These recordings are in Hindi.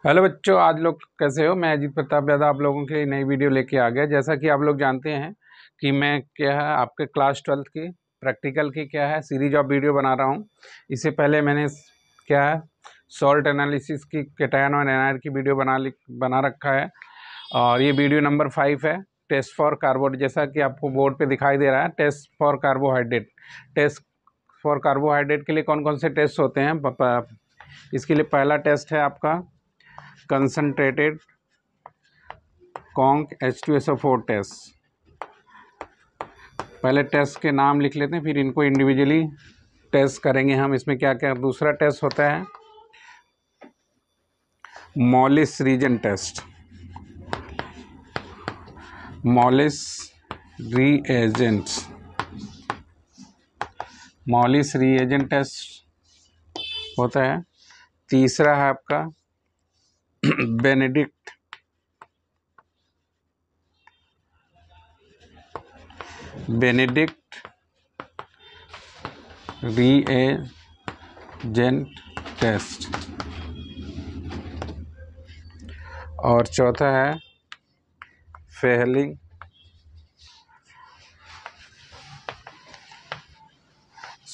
हेलो बच्चों, आज लोग कैसे हो। मैं अजीत प्रताप यादव आप लोगों के लिए नई वीडियो लेके आ गया। जैसा कि आप लोग जानते हैं कि मैं क्या है आपके क्लास 12th की प्रैक्टिकल की क्या है सीरीज ऑफ वीडियो बना रहा हूं। इससे पहले मैंने क्या है सॉल्ट एनालिसिस की कैटायन और एनायन की वीडियो बना रखा है, और ये वीडियो नंबर 5 है। टेस्ट फॉर कार्बोहाइड्रेट, जैसा कि आपको बोर्ड पे दिखाई दे रहा है, test for carbohydrate. Test for carbohydrate के लिए कौन कौन से टेस्ट होते हैं इसके लिए पहला टेस्ट है आपका कंसनट्रेटेड कॉन्क H2SO4 टेस्ट। पहले टेस्ट के नाम लिख लेते हैं, फिर इनको इंडिविजुअली टेस्ट करेंगे हम। इसमें क्या क्या। दूसरा टेस्ट होता है Molisch reagent test. Molisch reagent test होता है। तीसरा है आपका बेनेडिक्ट रीएजेंट टेस्ट, और चौथा है फेहलिंग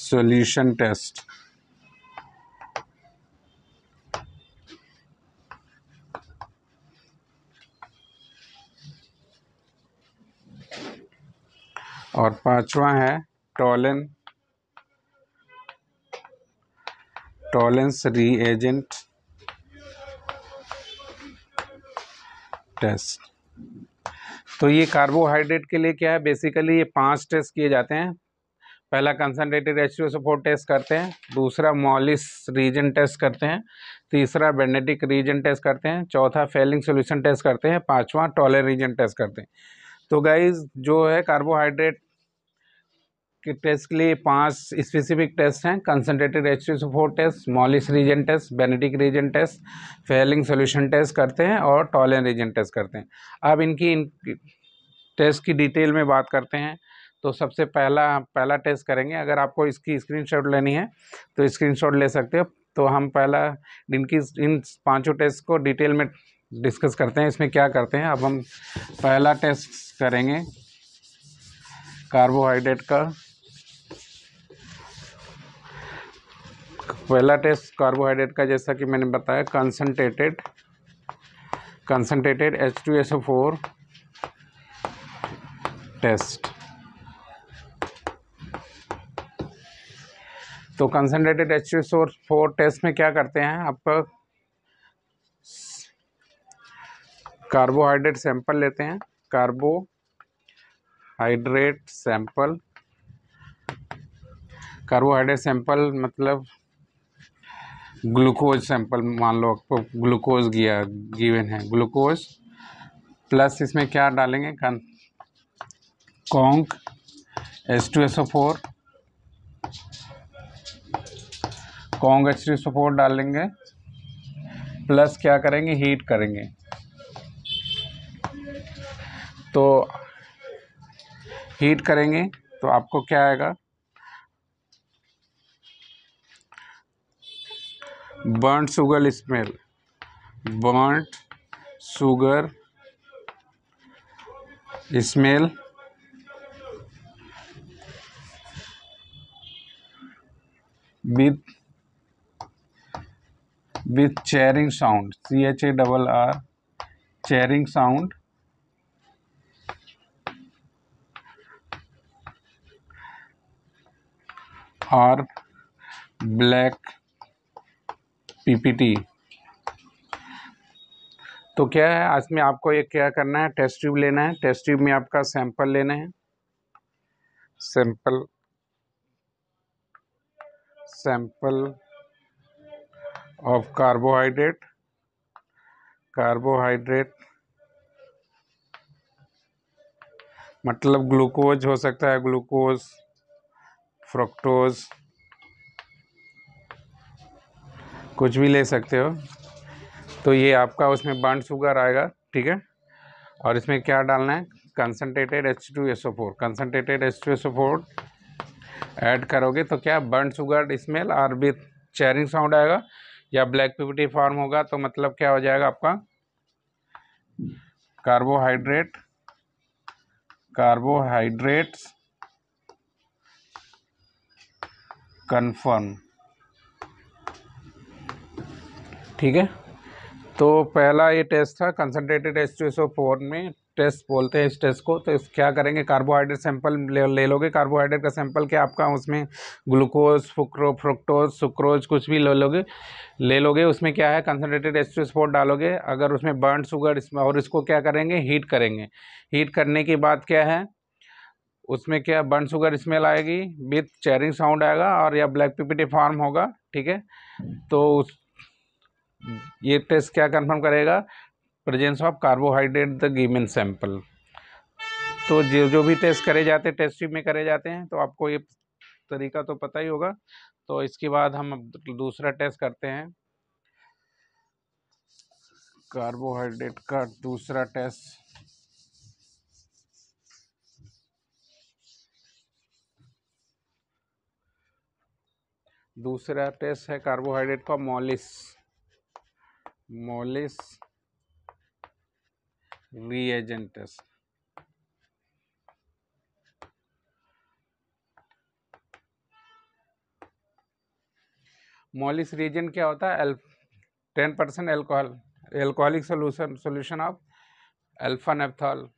सॉल्यूशन टेस्ट। और पांचवा है टॉलेंस रीएजेंट टेस्ट। तो ये कार्बोहाइड्रेट के लिए क्या है, बेसिकली ये 5 टेस्ट किए जाते हैं। पहला कंसनट्रेटेड H2SO4 टेस्ट करते हैं, दूसरा मॉलिस रीजन टेस्ट करते हैं, तीसरा बेनेडिक रीजन टेस्ट करते हैं, चौथा फेलिंग सॉल्यूशन टेस्ट करते हैं, पांचवा टॉलर रीजन टेस्ट करते हैं। तो गाइज जो है कार्बोहाइड्रेट के टेस्ट के लिए 5 स्पेसिफिक टेस्ट हैं। Concentrated H2SO4 test, Molisch reagent test, Benedict reagent test, Fehling solution test करते हैं, और टॉलरेंट रीजन टेस्ट करते हैं। अब इनकी टेस्ट की डिटेल में बात करते हैं। तो सबसे पहला टेस्ट करेंगे। अगर आपको इसकी स्क्रीनशॉट लेनी है तो स्क्रीनशॉट ले सकते हो। तो हम इन 5 टेस्ट को डिटेल में डिस्कस करते हैं, इसमें क्या करते हैं। अब हम पहला टेस्ट करेंगे कार्बोहाइड्रेट का। पहला टेस्ट कार्बोहाइड्रेट का, जैसा कि मैंने बताया, कंसनट्रेटेड H2SO4 टेस्ट। तो कंसनट्रेटेड H2SO4 टेस्ट में क्या करते हैं, आपका कार्बोहाइड्रेट सैंपल लेते हैं। कार्बोहाइड्रेट सैंपल मतलब ग्लूकोज सैंपल। मान लो आपको ग्लूकोज गिवन है, ग्लूकोज प्लस इसमें क्या डालेंगे, कॉन्क H2SO4 डालेंगे, प्लस क्या करेंगे, हीट करेंगे। तो हीट करेंगे तो आपको क्या आएगा, burnt sugar smell with cheering sound, CHARR, cheering sound, और ब्लैक PPT। तो क्या है, आज में आपको ये क्या करना है, टेस्ट ट्यूब लेना है। टेस्ट ट्यूब में आपका सैंपल लेना है। सैंपल ऑफ कार्बोहाइड्रेट मतलब ग्लूकोज हो सकता है, ग्लूकोज, फ्रुक्टोज, कुछ भी ले सकते हो। तो ये आपका उसमें बर्न्ट शुगर आएगा, ठीक है। और इसमें क्या डालना है, कंसनट्रेटेड H2SO4 ऐड करोगे तो क्या बर्न्ट शुगर स्मेल और विथ चेरिंग साउंड आएगा। या ब्लैक पीपीटी फॉर्म होगा तो मतलब क्या हो जाएगा आपका कार्बोहाइड्रेट्स कन्फर्म। ठीक है, तो पहला ये टेस्ट था कंसनट्रेटेड H2SO4 में टेस्ट बोलते हैं इस टेस्ट को। तो क्या करेंगे, कार्बोहाइड्रेट सैंपल ले लोगे। कार्बोहाइड्रेट का सैंपल क्या आपका, उसमें ग्लूकोज, फ्रुक्टोज, सुक्रोज कुछ भी ले लोगे। उसमें क्या है, कंसनट्रेटेड H2SO4 डालोगे। अगर उसमें बर्न शुगर इसमें, और इसको क्या करेंगे, हीट करेंगे। हीट करने के बाद क्या है, उसमें क्या बर्न शुगर स्मेल आएगी, विथ चेरिंग साउंड आएगा, और या ब्लैक पीपीटी फॉर्म होगा। ठीक है, तो ये टेस्ट क्या कंफर्म करेगा, presence of carbohydrate the given sample. तो जो भी टेस्ट करे जाते हैं टेस्ट ट्यूब में करे जाते हैं, तो आपको ये तरीका तो पता ही होगा। तो इसके बाद हम दूसरा टेस्ट करते हैं, कार्बोहाइड्रेट का दूसरा टेस्ट। दूसरा टेस्ट है कार्बोहाइड्रेट का Molisch reagent test. Molisch reagent क्या होता है, 10% alcoholic solution of alpha naphthol.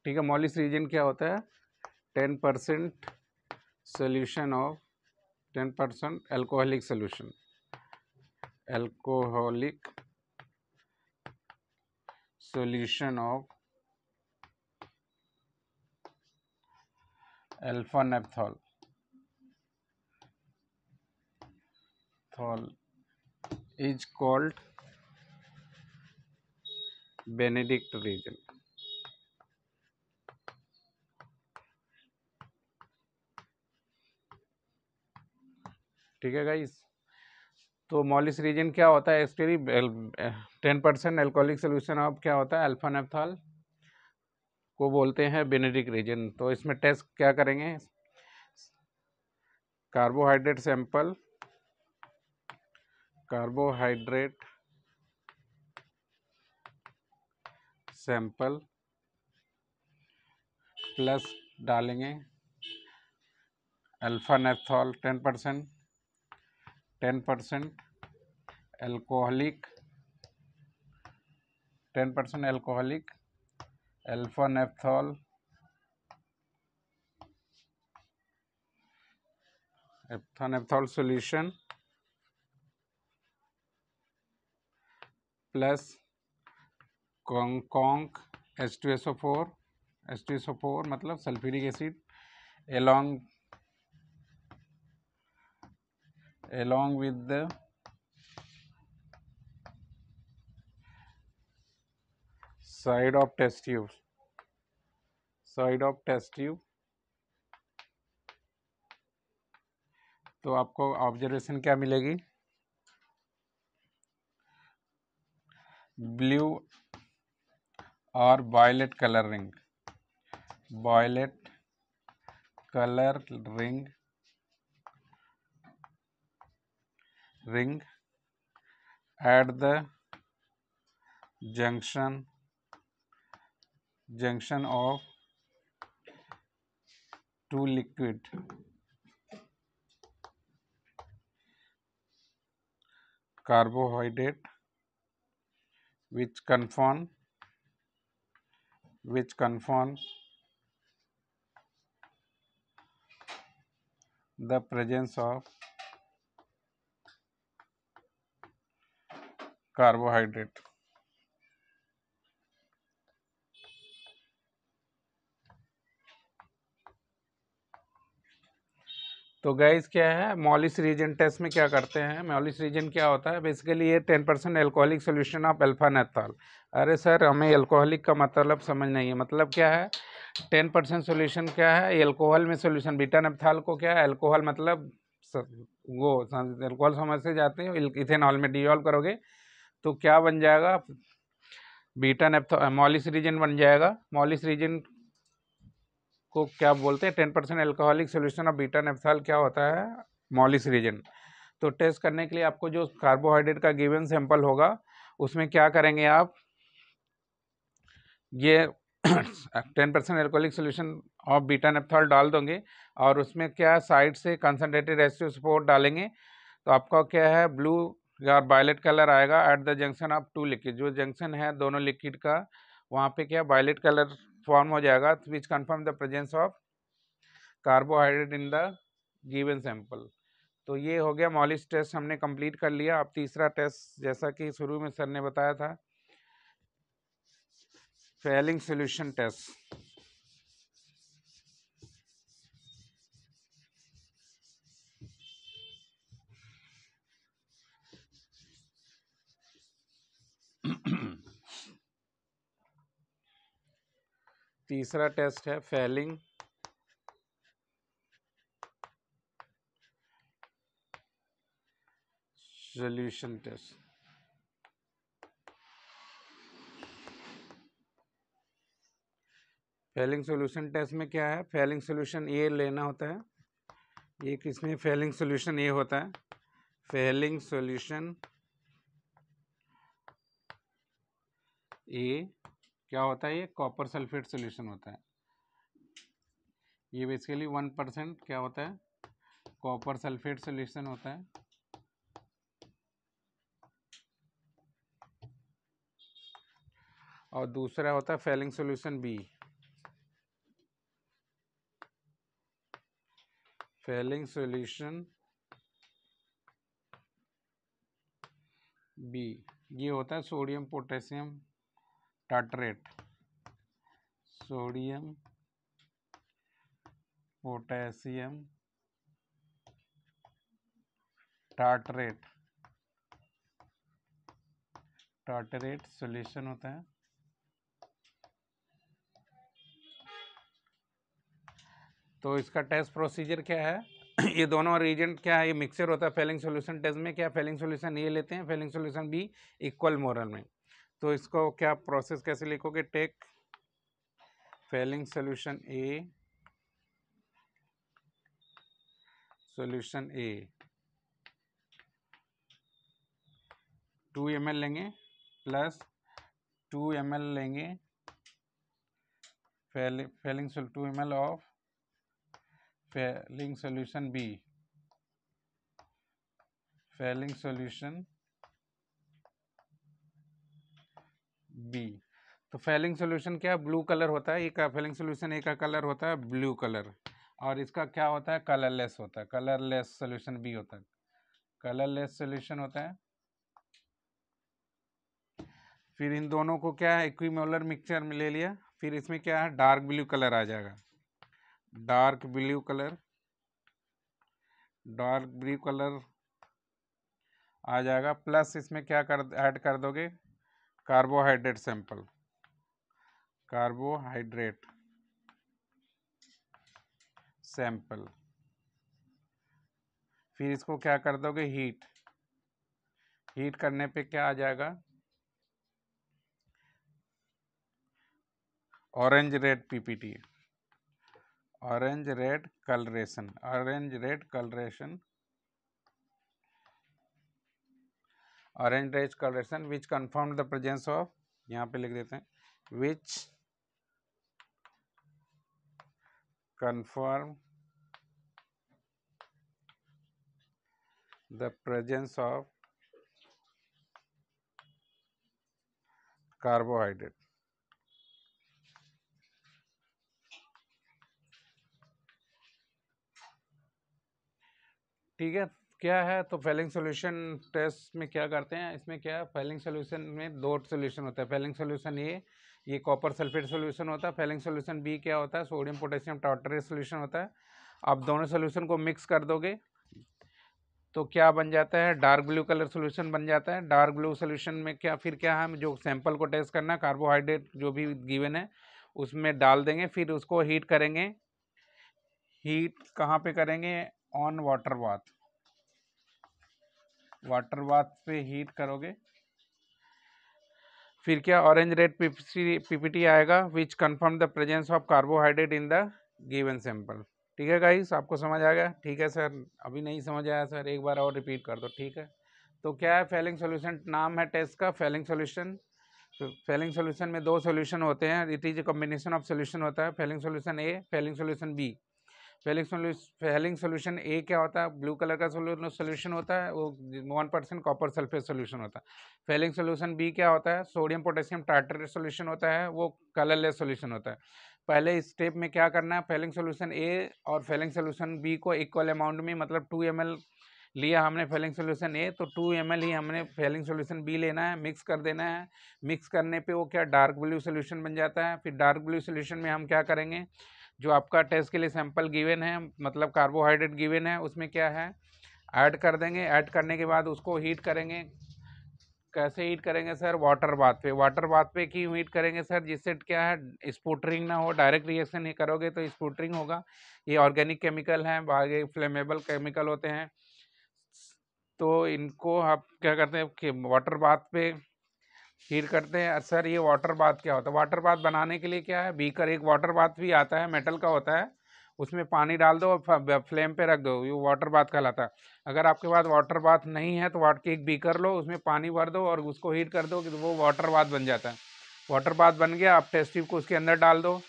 ठीक है, मॉलिस रीएजेंट क्या होता है, 10% solution of 10% alcoholic solution, alcoholic solution of alpha naphthol is called Benedict reagent। ठीक है गाइस, तो मॉलिस रीजन क्या होता है, एक्चुअली 10% एल्कोहलिक सोल्यूशन ऑफ क्या होता है, अल्फा नेप्थॉल को बोलते हैं बेनेडिक्ट रीजन। तो इसमें टेस्ट क्या करेंगे, कार्बोहाइड्रेट सैंपल प्लस डालेंगे alpha नेप्थॉल 10% alcoholic alpha नेप्थॉल solution plus conc H2SO4 मतलब sulphuric acid along with the side of test tube तो आपको ऑब्जर्वेशन क्या मिलेगी, ब्लू और violet colour ring at the junction of two liquid carbohydrate which confirm the presence of carbohydrate। तो गाइस क्या है, मॉलिस रीजन टेस्ट में क्या करते हैं, मॉलिस रीजन क्या होता है, बेसिकली ये 10% एल्कोहलिक सोल्यूशन ऑफ अल्फा नेप्थॉल। अरे सर, हमें एल्कोहलिक का मतलब समझ नहीं है, मतलब क्या है, 10% सोल्यूशन क्या है, एल्कोहल में सोल्यूशन बीटा नेप्थॉल को क्या है, एल्कोहल मतलब वो एल्कोहल समझ से जाते हैं, इथेनॉल में डिजॉल्व करोगे तो क्या बन जाएगा, बीटा नेप्थॉल मॉलिस रीजन बन जाएगा। मॉलिस रीजन को क्या बोलते हैं, 10% एल्कोहलिक सोल्यूशन ऑफ बीटा नेप्थॉल क्या होता है, मॉलिस रीजन। तो टेस्ट करने के लिए आपको जो कार्बोहाइड्रेट का गिवन सैंपल होगा उसमें क्या करेंगे आप, ये 10% एल्कोहलिक सोल्यूशन ऑफ बीटा नेप्थॉल डाल दोगे और उसमें क्या साइड से कंसनट्रेटेड H2SO4 डालेंगे, तो आपका क्या है ब्लू या वायलेट कलर आएगा at the junction of two liquid. जो जंक्शन है दोनों लिक्विड का वहाँ पे क्या वायलेट कलर फॉर्म हो जाएगा, which confirm the presence of carbohydrate in the given sample. तो ये हो गया मॉलिस टेस्ट हमने कंप्लीट कर लिया। अब तीसरा टेस्ट जैसा कि शुरू में सर ने बताया था, फेलिंग सॉल्यूशन टेस्ट। तीसरा टेस्ट है Fehling solution test. Fehling solution test में क्या है, फेलिंग सॉल्यूशन ए लेना होता है। एक इसमें फेलिंग सॉल्यूशन ए होता है। फेलिंग सॉल्यूशन ए क्या होता है, ये कॉपर सल्फेट सॉल्यूशन होता है। ये बेसिकली 1% क्या होता है, कॉपर सल्फेट सॉल्यूशन होता है। और दूसरा होता है Fehling solution B. Fehling solution B ये होता है sodium potassium tartrate. Sodium potassium tartrate solution होता है। तो इसका टेस्ट प्रोसीजर क्या है, ये दोनों रीजेंट क्या है, ये मिक्सचर होता है। फेलिंग सॉल्यूशन टेस्ट में क्या फेलिंग सॉल्यूशन ये लेते हैं, Fehling solution B equal molar में। तो इसको क्या प्रोसेस कैसे लिखोगे, take Fehling solution A, solution A 2 ml लेंगे प्लस 2 ml लेंगे Fehling 2 ml of Fehling solution B, Fehling solution B. तो फेलिंग सॉल्यूशन क्या ब्लू कलर होता है, ये फेलिंग सॉल्यूशन ए का कलर होता है ब्लू कलर, और इसका क्या होता है कलरलेस होता है। कलरलेस सॉल्यूशन बी होता है, कलरलेस सॉल्यूशन होता है। फिर इन दोनों को क्या है इक्विमोलर मिक्सचर में ले लिया। फिर इसमें क्या है डार्क ब्लू कलर आ जाएगा, dark blue colour, dark blue colour आ जाएगा। प्लस इसमें क्या ऐड कर दोगे कार्बोहाइड्रेट सैंपल, कार्बोहाइड्रेट सैंपल। फिर इसको क्या कर दोगे हीट, हीट करने पे क्या आ जाएगा orange red PPT, orange red colouration, orange red colouration, orange red colouration which confirm the presence of, यहाँ पे लिख देते हैं विच confirm the presence of carbohydrate। ठीक है, क्या है तो फेलिंग सॉल्यूशन टेस्ट में क्या करते हैं, इसमें क्या फेलिंग सॉल्यूशन में दो सॉल्यूशन होता है। फेलिंग सॉल्यूशन ये कॉपर सल्फेट सॉल्यूशन होता है। फेलिंग सॉल्यूशन बी क्या होता है सोडियम पोटेशियम टार्टरेट सॉल्यूशन होता है। आप दोनों सॉल्यूशन को मिक्स कर दोगे तो क्या बन जाता है डार्क ब्लू कलर सॉल्यूशन बन जाता है। डार्क ब्लू सॉल्यूशन में क्या फिर क्या है जो सैंपल को टेस्ट करना है कार्बोहाइड्रेट जो भी गिवन है उसमें डाल देंगे, फिर उसको हीट करेंगे। हीट कहाँ पे करेंगे on water bath, water bath पे हीट करोगे। फिर क्या ऑरेंज रेड पीपीटी आएगा which confirm the presence of carbohydrate in the given sample. ठीक है गाइस, आपको समझ आ गया? ठीक है सर, अभी नहीं समझ आया सर, एक बार और रिपीट कर दो। ठीक है, तो क्या है फेलिंग सोल्यूशन, नाम है टेस्ट का फेलिंग सोल्यूशन। तो फेलिंग सोल्यूशन में दो सोल्यूशन होते हैं, it is a combination of solution होता है, Fehling solution A, Fehling solution B. Fehling solution A क्या होता है, ब्लू कलर का सोल्यूशन होता है, वो 1% कॉपर सल्फेट सोल्यूशन होता है। फेलिंग सोल्यूशन बी क्या होता है, सोडियम पोटेशियम टार्टरेट सोल्यूशन होता है, वो कलरलेस सोल्यूशन होता है। पहले स्टेप में क्या करना है, फेलिंग सोल्यूशन ए और फेलिंग सोल्यूशन बी को इक्वल अमाउंट में, मतलब 2 ml लिया हमने फेलिंग सोल्यूशन ए, तो 2 ml ही हमने फेलिंग सोल्यूशन बी लेना है, मिक्स कर देना है। मिक्स करने पे वो क्या डार्क ब्लू सोल्यूशन बन जाता है। फिर डार्क ब्लू सोल्यूशन में हम क्या करेंगे, जो आपका टेस्ट के लिए सैंपल गिवन है, मतलब कार्बोहाइड्रेट गिवन है, उसमें क्या है ऐड कर देंगे। ऐड करने के बाद उसको हीट करेंगे। कैसे हीट करेंगे सर, वाटर बाथ पे। वाटर बाथ पे क्यों हीट करेंगे सर, जिससे क्या है स्पुटरिंग ना हो, डायरेक्ट रिएक्शन नहीं करोगे तो स्पुटरिंग होगा। ये ऑर्गेनिक केमिकल हैं, आगे फ्लेमेबल केमिकल होते हैं, तो इनको आप क्या करते हैं कि वाटर बाथ पे हीट करते हैं। सर ये वाटर बाथ क्या होता है, वाटर बाथ बनाने के लिए क्या है, बीकर, एक वाटर बाथ भी आता है मेटल का होता है, उसमें पानी डाल दो और फ्लेम पे रख दो, ये वाटर बाथ कहलाता है। अगर आपके पास वाटर बाथ नहीं है तो वाट के एक बीकर लो, उसमें पानी भर दो और उसको हीट कर दो कि वो वाटर बाथ बन जाता है। वाटर बाथ बन गया, आप टेस्ट ट्यूब को उसके अंदर डाल दो।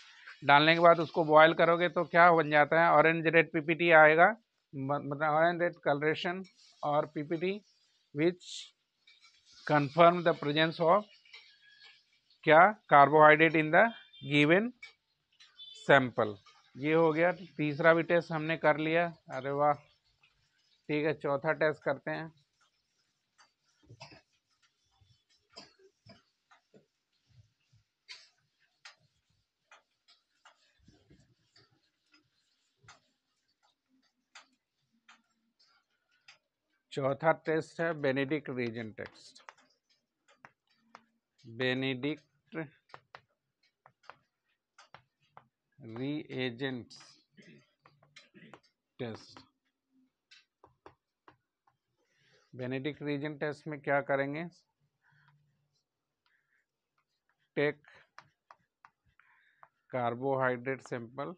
डालने के बाद उसको बॉयल करोगे तो क्या बन जाता है, ऑरेंज रेड पीपीटी आएगा, मतलब ऑरेंज रेड कलरेशन और PPT which confirm the presence of क्या carbohydrate in the given sample. ये हो गया, तीसरा भी टेस्ट हमने कर लिया। अरे वाह, ठीक है, चौथा टेस्ट करते हैं। चौथा टेस्ट है Benedict reagent test. Benedict reagents test. Benedict reagent test में क्या करेंगे, take carbohydrate sample,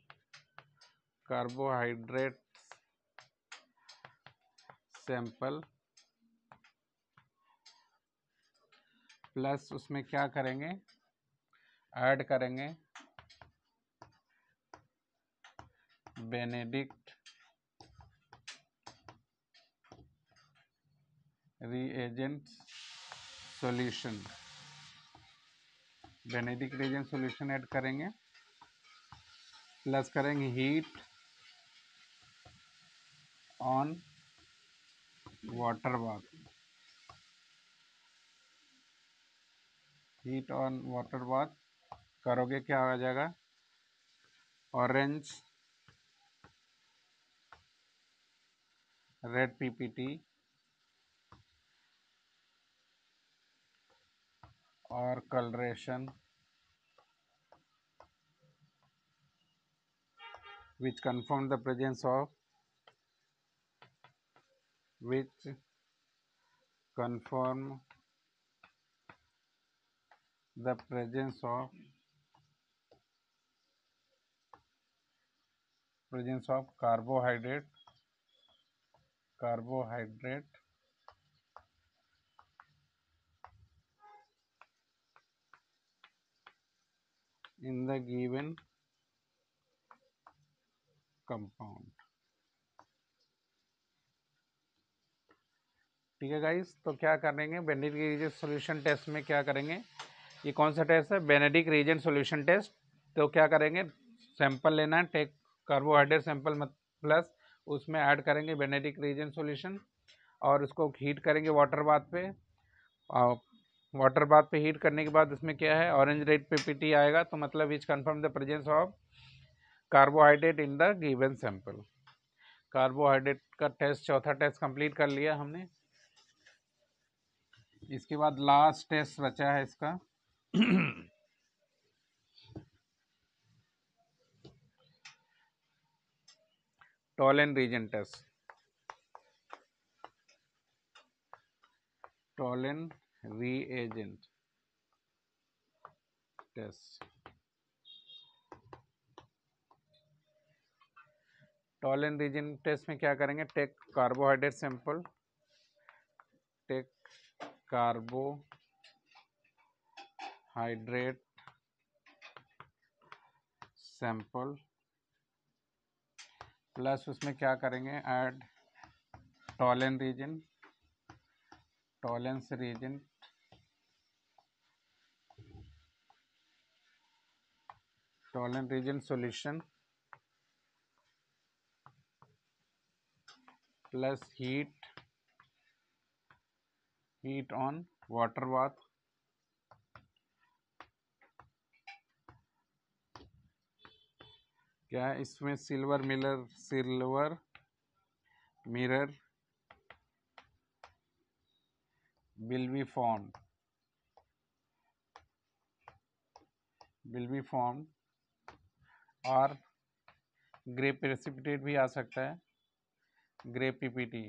carbohydrate sample plus उसमें क्या करेंगे, ऐड करेंगे Benedict reagent solution. Benedict reagent solution add करेंगे, प्लस करेंगे heat on water bath. Heat on water bath करोगे क्या आ जाएगा, ऑरेंज रेड पीपीटी और colouration which confirm the presence of which confirm the presence of carbohydrate in the given compound। ठीक है गाइस, तो क्या करेंगे बेनेडिक्ट रीजेंट सॉल्यूशन टेस्ट में क्या करेंगे, ये कौन सा टेस्ट है, बेनेडिक्ट रीजेंट सॉल्यूशन टेस्ट। तो क्या करेंगे, सैंपल लेना है, टेक कार्बोहाइड्रेट सैंपल प्लस उसमें ऐड करेंगे बेनेडिक्ट रीजेंट सॉल्यूशन और उसको हीट करेंगे वाटर बाथ पे। और वाटर बाथ पे हीट करने के बाद उसमें क्या है, ऑरेंज रेड पीपीटी आएगा, तो मतलब which confirm the presence of carbohydrate in the given sample. Carbohydrate का टेस्ट, चौथा टेस्ट कंप्लीट कर लिया हमने। इसके बाद लास्ट टेस्ट बचा है इसका Tollens reagent test. Tollens reagent test. Tollens reagent test में क्या करेंगे, take carbohydrate sample, take carbohydrate sample plus उसमें क्या करेंगे, add Tollens reagent, Tollens reagent, Tollens reagent solution plus heat on water bath, क्या है इसमें, silver mirror will be formed और ग्रे प्रेसिपिटेट भी आ सकता है, ग्रे पीपीटी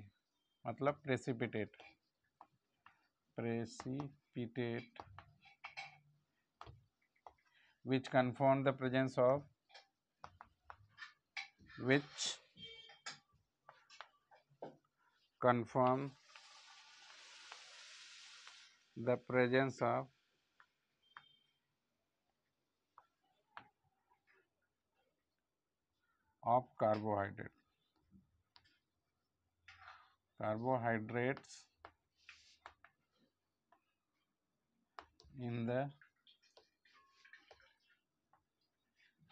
मतलब precipitate which confirm the presence of of carbohydrates in the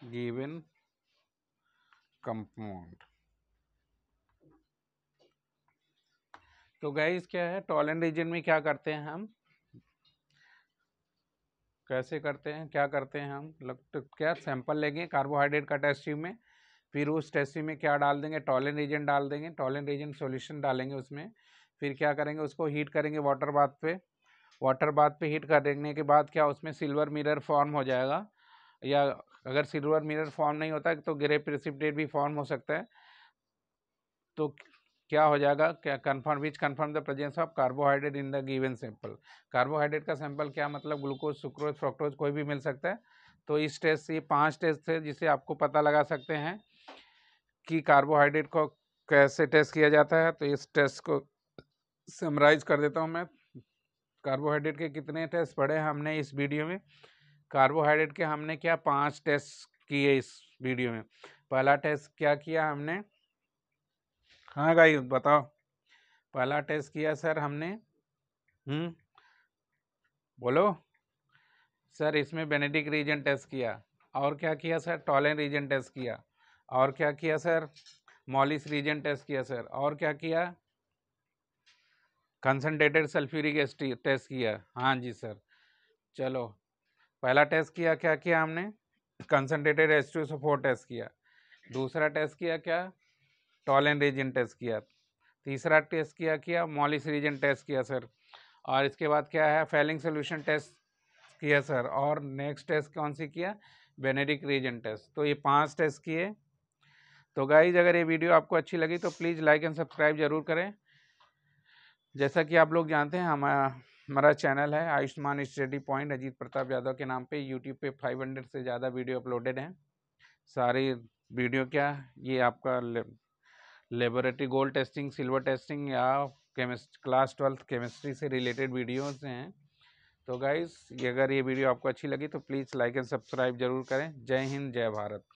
given compound। तो गाइस क्या है, टॉलन रीजन में क्या करते हैं हम, कैसे करते हैं, क्या करते हैं हम, तो क्या सैंपल लेंगे कार्बोहाइड्रेट का टेस्ट ट्यूब में, फिर उस टेस्ट ट्यूब में क्या डाल देंगे, टॉलन रीजन डाल देंगे, टॉलन रीजन सॉल्यूशन डालेंगे उसमें, फिर क्या करेंगे, उसको हीट करेंगे वाटर बाथ पे हीट करने के बाद क्या उसमें सिल्वर मिरर फॉर्म हो जाएगा, या अगर सिल्वर मिरर फॉर्म नहीं होता तो ग्रे प्रेसिपिटेट भी फॉर्म हो सकता है। तो क्या हो जाएगा, क्या confirm the presence of carbohydrate in the given sample. Carbohydrate का सैंपल क्या मतलब, ग्लूकोज, सुक्रोज, फ्रक्टोज कोई भी मिल सकता है। तो इस टेस्ट से 5 टेस्ट थे जिसे आपको पता लगा सकते हैं कि कार्बोहाइड्रेट को कैसे टेस्ट किया जाता है। तो इस टेस्ट को समराइज कर देता हूँ मैं। कार्बोहाइड्रेट के कितने टेस्ट पढ़े हमने इस वीडियो में, कार्बोहाइड्रेट के हमने क्या 5 टेस्ट किए इस वीडियो में। पहला टेस्ट क्या किया हमने, हाँ गाइस बताओ, पहला टेस्ट किया सर हमने, बोलो सर, इसमें बेनेडिक्ट रीजन टेस्ट किया, और क्या किया सर, टॉलन रीजन टेस्ट किया, और क्या किया सर, मॉलिस रीजन टेस्ट किया सर, और क्या किया, कंसनट्रेटेड सल्फ्यूरिक एसिड टेस्ट किया। हाँ जी सर, चलो पहला टेस्ट किया, क्या किया हमने, कंसनट्रेटेड H2SO4 टेस्ट किया। दूसरा टेस्ट किया क्या, टॉलन रीजन टेस्ट किया। तीसरा टेस्ट किया मॉलिस रीजन टेस्ट किया सर। और इसके बाद क्या है, फेलिंग सोल्यूशन टेस्ट किया सर। और नेक्स्ट टेस्ट कौन सी किया, बेनेडिक्ट रीजन टेस्ट। तो ये 5 टेस्ट किए। तो गाइज अगर ये वीडियो आपको अच्छी लगी तो प्लीज़ लाइक एंड सब्सक्राइब जरूर करें। जैसा कि आप लोग जानते हैं हमारा चैनल है आयुष्मान स्टडी पॉइंट अजीत प्रताप यादव के नाम पे। यूट्यूब पे 500 से ज़्यादा वीडियो अपलोडेड हैं। सारी वीडियो क्या, ये आपका laboratory gold testing, silver testing या क्लास 12 केमिस्ट्री से रिलेटेड वीडियोस हैं। तो गाइस अगर ये वीडियो आपको अच्छी लगी तो प्लीज़ लाइक एंड सब्सक्राइब जरूर करें। जय हिंद, जय भारत।